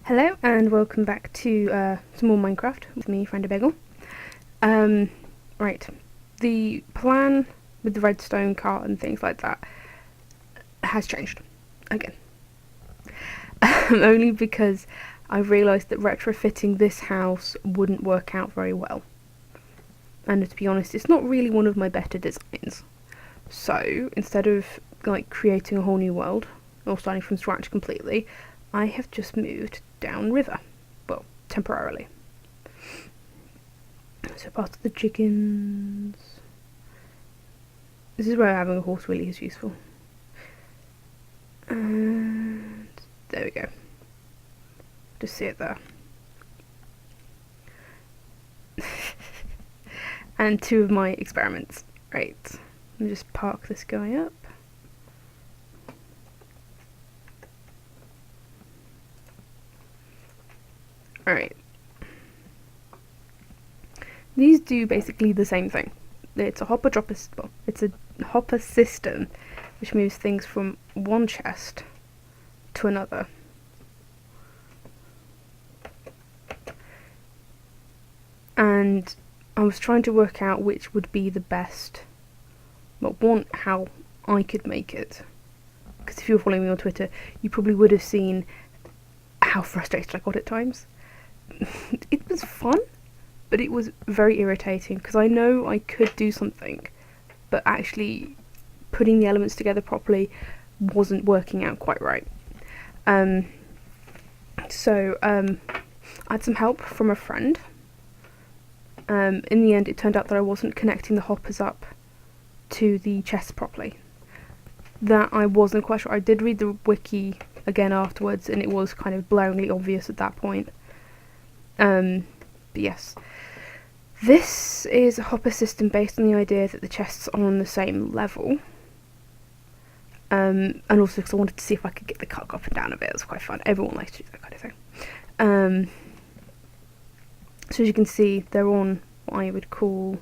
Hello and welcome back to some more Minecraft with me, Friend Bagel. Right, the plan with the redstone cart and things like that has changed again. Only because I realised that retrofitting this house wouldn't work out very well. And to be honest, it's not really one of my better designs. So instead of like creating a whole new world or starting from scratch completely, I have just moved downriver. Well, temporarily. So past the chickens. This is where having a horse really is useful. And there we go. Just see it there. And two of my experiments. Right. Let me just park this guy up. Alright. These do basically the same thing. It's a hopper dropper, well, it's a hopper system which moves things from one chest to another. And I was trying to work out which would be the best, well, one, how I could make it. Because if you were following me on Twitter, you probably would have seen how frustrated I got at times. It was fun, but it was very irritating because I know I could do something, but actually putting the elements together properly wasn't working out quite right. So I had some help from a friend. In the end, it turned out that I wasn't connecting the hoppers up to the chests properly. That I wasn't quite sure. I did read the wiki again afterwards, and it was kind of blaringly obvious at that point. But yes, this is a hopper system based on the idea that the chests are on the same level. And also because I wanted to see if I could get the cart up and down a bit. It was quite fun. Everyone likes to do that kind of thing. So as you can see, they're on what I would call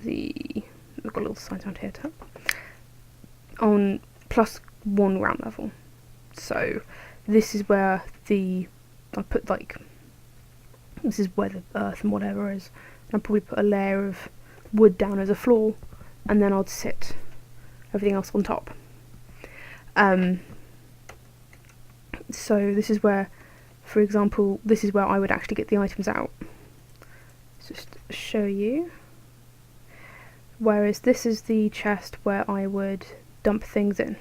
we've got a little sign down here too, on +1 ground level. So this is where I put this is where the earth and whatever is. I'll probably put a layer of wood down as a floor, and then I'll sit everything else on top. So this is where, for example, this is where I would actually get the items out. Just show you. Whereas this is the chest where I would dump things in.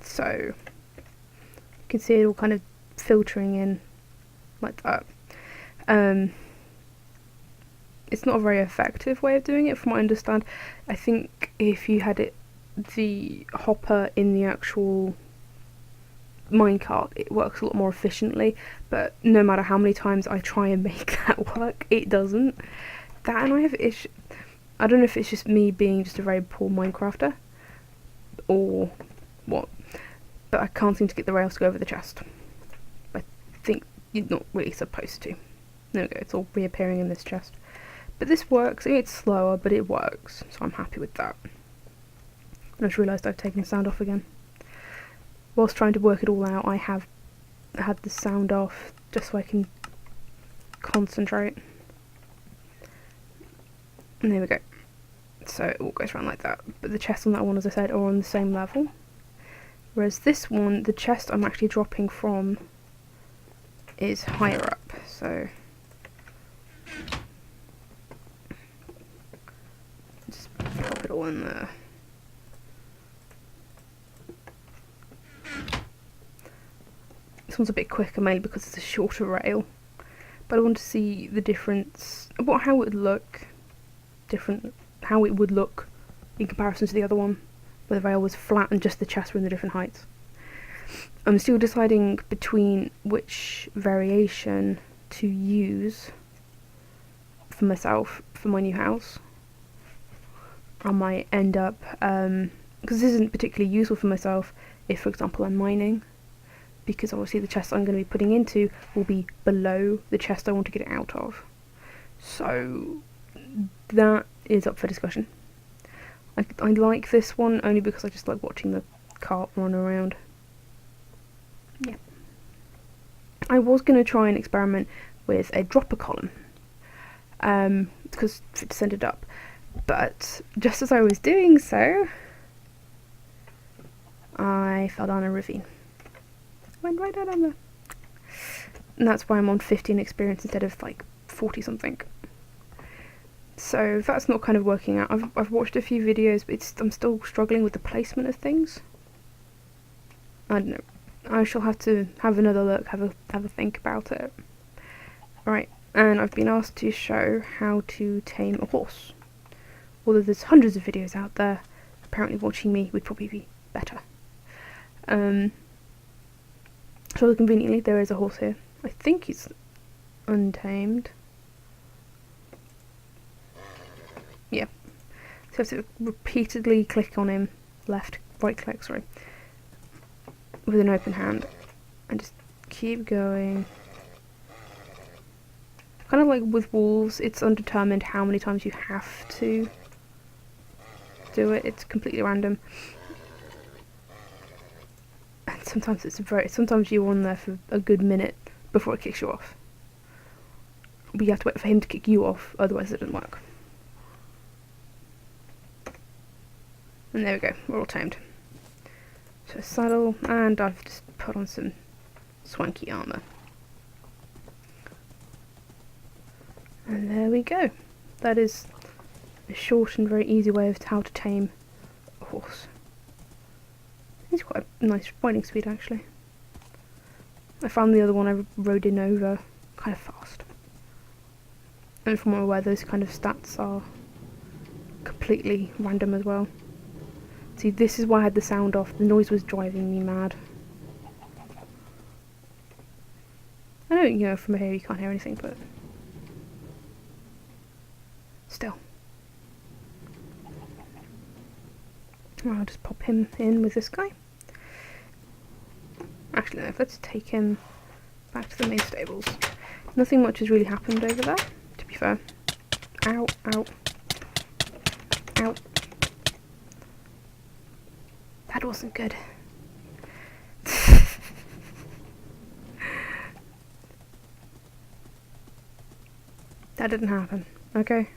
So you can see it all kind of filtering in like that. It's not a very effective way of doing it from what I understand. I think if you had the hopper in the actual minecart, it works a lot more efficiently, but no matter how many times I try and make that work, it doesn't. That, and I have issue. I don't know if it's just me being just a very poor Minecrafter or what, but I can't seem to get the rails to go over the chest. I think you're not really supposed to. There we go, it's all reappearing in this chest. But this works. It's slower, but it works, so I'm happy with that. I just realised I've taken the sound off again. Whilst trying to work it all out, I have had the sound off just so I can concentrate. And there we go. So it all goes around like that. But the chests on that one, as I said, are on the same level. Whereas this one, the chest I'm actually dropping from is higher up. So just pop it all in there. This one's a bit quicker, mainly because it's a shorter rail, but I want to see the difference, how it would look in comparison to the other one, where the rail was flat and just the chests were in the different heights. I'm still deciding between which variation to use for myself for my new house. I might end up, because this isn't particularly useful for myself if, for example, I'm mining, because obviously the chest I'm going to be putting into will be below the chest I want to get it out of. So that is up for discussion. I like this one only because I just like watching the cart run around. I was going to try and experiment with a dropper column, because it descended up, but just as I was doing so, I fell down a ravine. Went right down there. And that's why I'm on 15 experience instead of like 40 something. So that's not kind of working out. I've watched a few videos, but I'm still struggling with the placement of things. I don't know. I shall have to have another look, have a think about it. Right, and I've been asked to show how to tame a horse. Although there's hundreds of videos out there, apparently watching me would probably be better. So conveniently, there is a horse here. I think he's untamed. Yeah. So I have to repeatedly click on him, right click, sorry, with an open hand, and just keep going. Kind of like with wolves, it's undetermined how many times you have to do it. It's completely random. And sometimes you're on there for a good minute before it kicks you off. But you have to wait for him to kick you off, otherwise it doesn't work. And there we go, we're all tamed. So saddle, and I've just put on some swanky armour. And there we go. That is a short and very easy way of how to tame a horse. It's quite a nice riding speed actually. I found the other one I rode in over kind of fast. And from what I'm aware, those kind of stats are completely random as well. See, this is why I had the sound off. The noise was driving me mad. I know, from here you can't hear anything, but still. I'll just pop him in with this guy. Actually, no, let's take him back to the main stables. Nothing much has really happened over there, to be fair. Ow, ow. Ow. That wasn't good. That didn't happen, okay?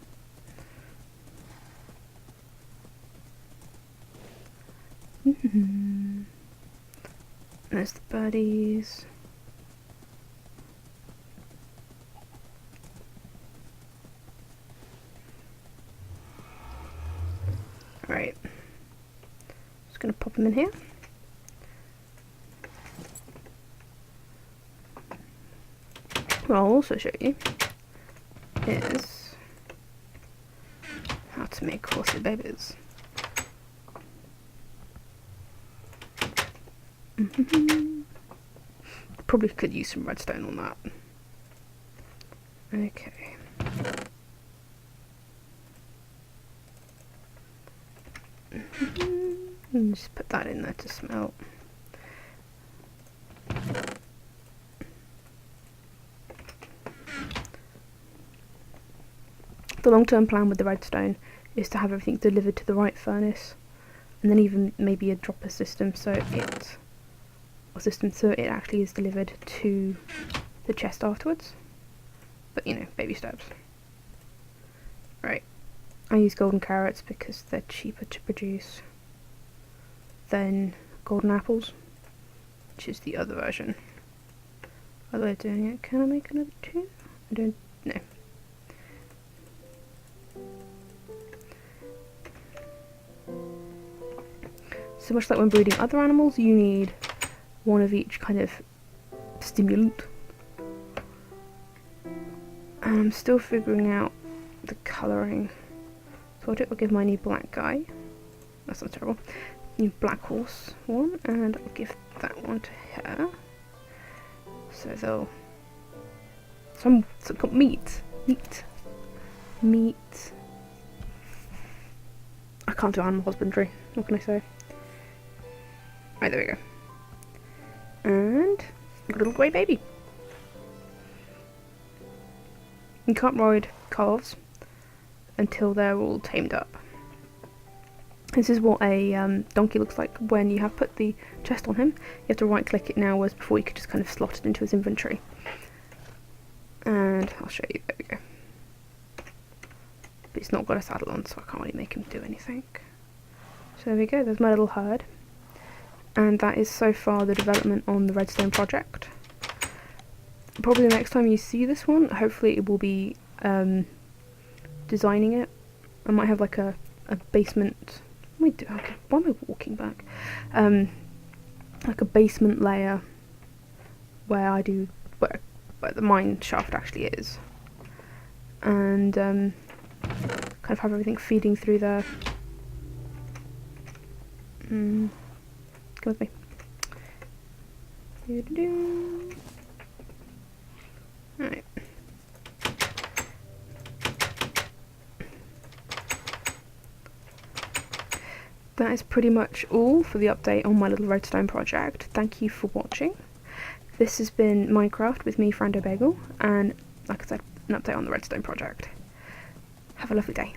There's the birdies. Right. Just gonna pop them in here. What I'll also show you is how to make horsey babies. Probably could use some redstone on that. Okay. And just put that in there to smelt. The long-term plan with the redstone is to have everything delivered to the right furnace, and then even maybe a dropper system so it actually is delivered to the chest afterwards. But baby steps. Right. I use golden carrots because they're cheaper to produce than golden apples, which is the other version. Other way of doing it. Can I make another two? I don't know. So much like when breeding other animals, you need one of each kind of stimulant. And I'm still figuring out the colouring. So I'll give my new black guy. That's not terrible. New black horse one, and I'll give that one to her. So they'll some meat. I can't do animal husbandry. What can I say? Right, there we go. And a little grey baby. You can't ride calves until they're all tamed up. This is what a donkey looks like when you have put the chest on him. You have to right click it now, whereas before you could just kind of slot it into his inventory. And I'll show you, there we go. But it's not got a saddle on, so I can't really make him do anything. So there we go, there's my little herd. And that is so far the development on the redstone project. Probably the next time you see this one, hopefully it will be designing it. I might have like a basement. Why am I walking back? Like a basement layer where I do where the mine shaft actually is, and kind of have everything feeding through there. Come with me. Alright. That is pretty much all for the update on my little redstone project. Thank you for watching. This has been Minecraft with me, Frando Bagel, and like I said, an update on the redstone project. Have a lovely day.